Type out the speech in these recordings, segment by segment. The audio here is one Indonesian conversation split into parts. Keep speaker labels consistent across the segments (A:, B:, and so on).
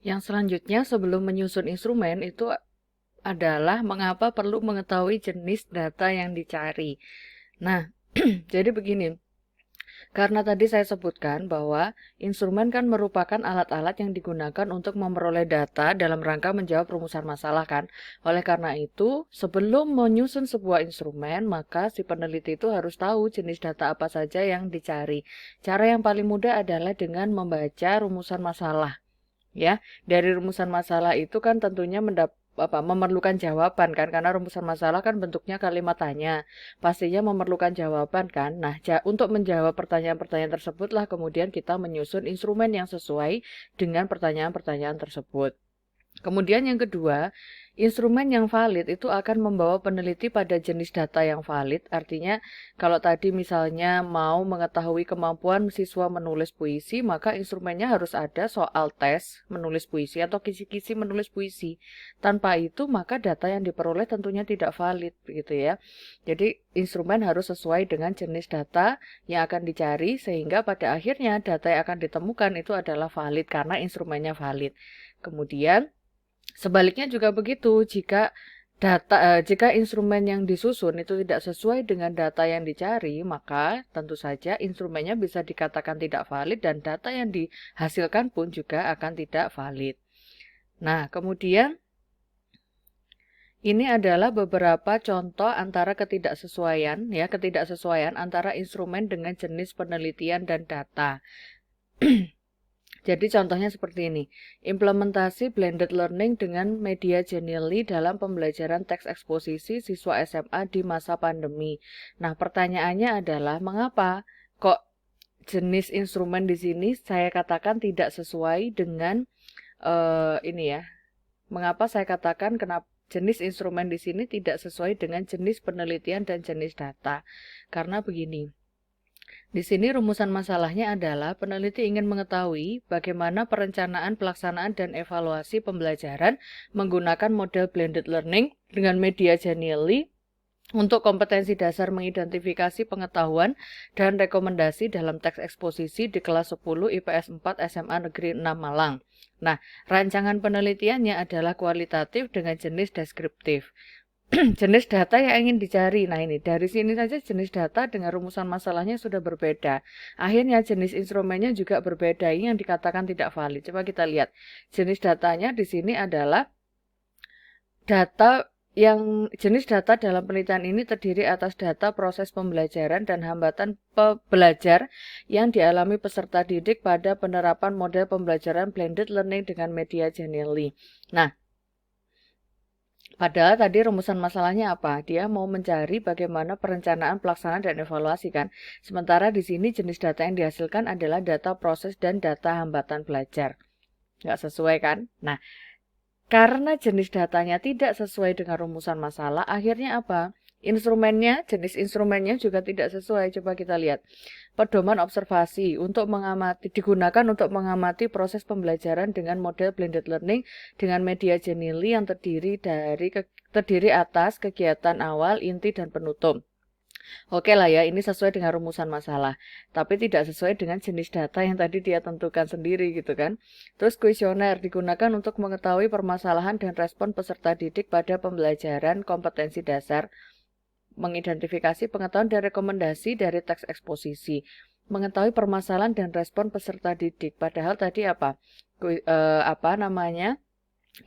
A: Yang selanjutnya sebelum menyusun instrumen itu adalah mengapa perlu mengetahui jenis data yang dicari. Nah, jadi begini. Karena tadi saya sebutkan bahwa instrumen kan merupakan alat-alat yang digunakan untuk memperoleh data dalam rangka menjawab rumusan masalah kan. Oleh karena itu, sebelum menyusun sebuah instrumen, maka si peneliti itu harus tahu jenis data apa saja yang dicari. Cara yang paling mudah adalah dengan membaca rumusan masalah. Ya, dari rumusan masalah itu kan tentunya memerlukan jawaban kan, karena rumusan masalah kan bentuknya kalimat tanya. Pastinya memerlukan jawaban kan. Nah, untuk menjawab pertanyaan-pertanyaan tersebutlah kemudian kita menyusun instrumen yang sesuai dengan pertanyaan-pertanyaan tersebut. Kemudian yang kedua, instrumen yang valid itu akan membawa peneliti pada jenis data yang valid. Artinya, kalau tadi misalnya mau mengetahui kemampuan siswa menulis puisi, maka instrumennya harus ada soal tes menulis puisi atau kisi-kisi menulis puisi. Tanpa itu, maka data yang diperoleh tentunya tidak valid, begitu ya. Jadi, instrumen harus sesuai dengan jenis data yang akan dicari, sehingga pada akhirnya data yang akan ditemukan itu adalah valid karena instrumennya valid. Kemudian, sebaliknya juga begitu, jika instrumen yang disusun itu tidak sesuai dengan data yang dicari, maka tentu saja instrumennya bisa dikatakan tidak valid dan data yang dihasilkan pun juga akan tidak valid. Nah, kemudian ini adalah beberapa contoh antara ketidaksesuaian antara instrumen dengan jenis penelitian dan data. Jadi contohnya seperti ini, implementasi blended learning dengan media Genially dalam pembelajaran teks eksposisi siswa SMA di masa pandemi. Nah, pertanyaannya adalah mengapa kok jenis instrumen di sini saya katakan tidak sesuai dengan ini ya. Mengapa saya katakan kenapa jenis instrumen di sini tidak sesuai dengan jenis penelitian dan jenis data? Karena begini. Di sini rumusan masalahnya adalah peneliti ingin mengetahui bagaimana perencanaan, pelaksanaan, dan evaluasi pembelajaran menggunakan model blended learning dengan media Genially untuk kompetensi dasar mengidentifikasi pengetahuan dan rekomendasi dalam teks eksposisi di kelas 10 IPS 4 SMA Negeri 6 Malang. Nah, rancangan penelitiannya adalah kualitatif dengan jenis deskriptif. Jenis data yang ingin dicari. Nah ini, dari sini saja jenis data dengan rumusan masalahnya sudah berbeda. Akhirnya jenis instrumennya juga berbeda. Ini yang dikatakan tidak valid. Coba kita lihat. Jenis datanya di sini adalah jenis data dalam penelitian ini terdiri atas data proses pembelajaran dan hambatan pembelajar yang dialami peserta didik pada penerapan model pembelajaran blended learning dengan media Genially. Nah, padahal tadi rumusan masalahnya apa? Dia mau mencari bagaimana perencanaan, pelaksanaan, dan evaluasi kan. Sementara di sini jenis data yang dihasilkan adalah data proses dan data hambatan belajar. Nggak sesuai kan? Nah, karena jenis datanya tidak sesuai dengan rumusan masalah, akhirnya apa? Jenis instrumennya juga tidak sesuai. Coba kita lihat. Pedoman observasi digunakan untuk mengamati proses pembelajaran dengan model blended learning dengan media Genially yang terdiri atas kegiatan awal, inti, dan penutup. Oke lah ya, ini sesuai dengan rumusan masalah, tapi tidak sesuai dengan jenis data yang tadi dia tentukan sendiri gitu kan. Terus kuesioner digunakan untuk mengetahui permasalahan dan respon peserta didik pada pembelajaran kompetensi dasar, mengidentifikasi pengetahuan dan rekomendasi dari teks eksposisi, mengetahui permasalahan dan respon peserta didik. Padahal tadi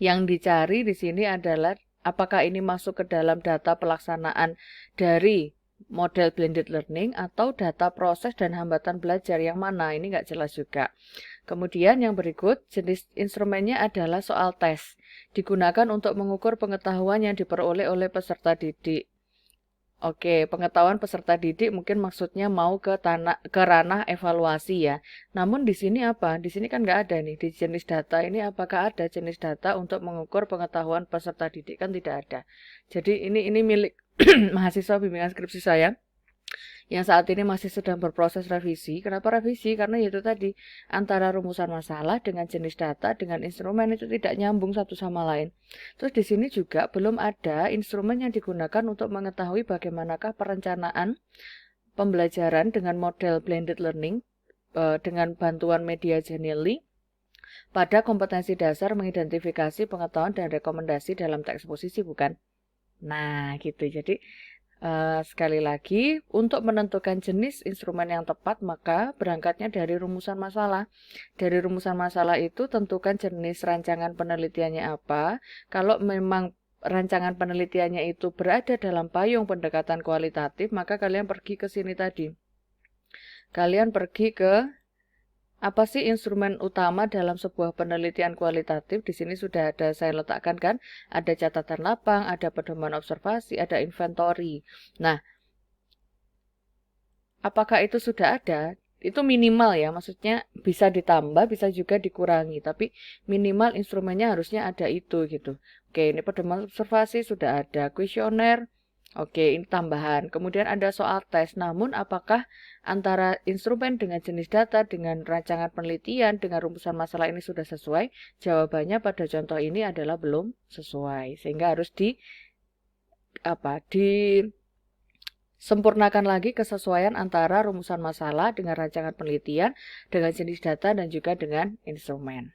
A: yang dicari di sini adalah apakah ini masuk ke dalam data pelaksanaan dari model blended learning atau data proses dan hambatan belajar yang mana? Ini nggak jelas juga. Kemudian yang berikut, jenis instrumennya adalah soal tes. Digunakan untuk mengukur pengetahuan yang diperoleh oleh peserta didik. Oke, pengetahuan peserta didik mungkin maksudnya mau ke ranah evaluasi ya. Namun di sini apa? Di sini kan nggak ada nih. Di jenis data ini apakah ada jenis data untuk mengukur pengetahuan peserta didik? Kan tidak ada. Jadi ini milik mahasiswa bimbingan skripsi saya yang saat ini masih sedang berproses revisi. Kenapa revisi? Karena itu tadi antara rumusan masalah dengan jenis data dengan instrumen itu tidak nyambung satu sama lain. Terus di sini juga belum ada instrumen yang digunakan untuk mengetahui bagaimanakah perencanaan pembelajaran dengan model blended learning dengan bantuan media Genially pada kompetensi dasar mengidentifikasi pengetahuan dan rekomendasi dalam teks eksposisi, bukan? Nah, gitu. Jadi, sekali lagi, untuk menentukan jenis instrumen yang tepat, maka berangkatnya dari rumusan masalah. Dari rumusan masalah itu, tentukan jenis rancangan penelitiannya apa. Kalau memang rancangan penelitiannya itu berada dalam payung pendekatan kualitatif, maka kalian pergi ke sini tadi. Kalian pergi ke apa sih instrumen utama dalam sebuah penelitian kualitatif? Di sini sudah ada saya letakkan kan, ada catatan lapang, ada pedoman observasi, ada inventory. Nah, apakah itu sudah ada? Itu minimal ya, maksudnya bisa ditambah, bisa juga dikurangi, tapi minimal instrumennya harusnya ada itu gitu. Oke, ini pedoman observasi sudah ada, kuesioner. Oke, ini tambahan. Kemudian ada soal tes. Namun, apakah antara instrumen dengan jenis data, dengan rancangan penelitian, dengan rumusan masalah ini sudah sesuai? Jawabannya pada contoh ini adalah belum sesuai. Sehingga harus disempurnakan lagi kesesuaian antara rumusan masalah dengan rancangan penelitian, dengan jenis data, dan juga dengan instrumen.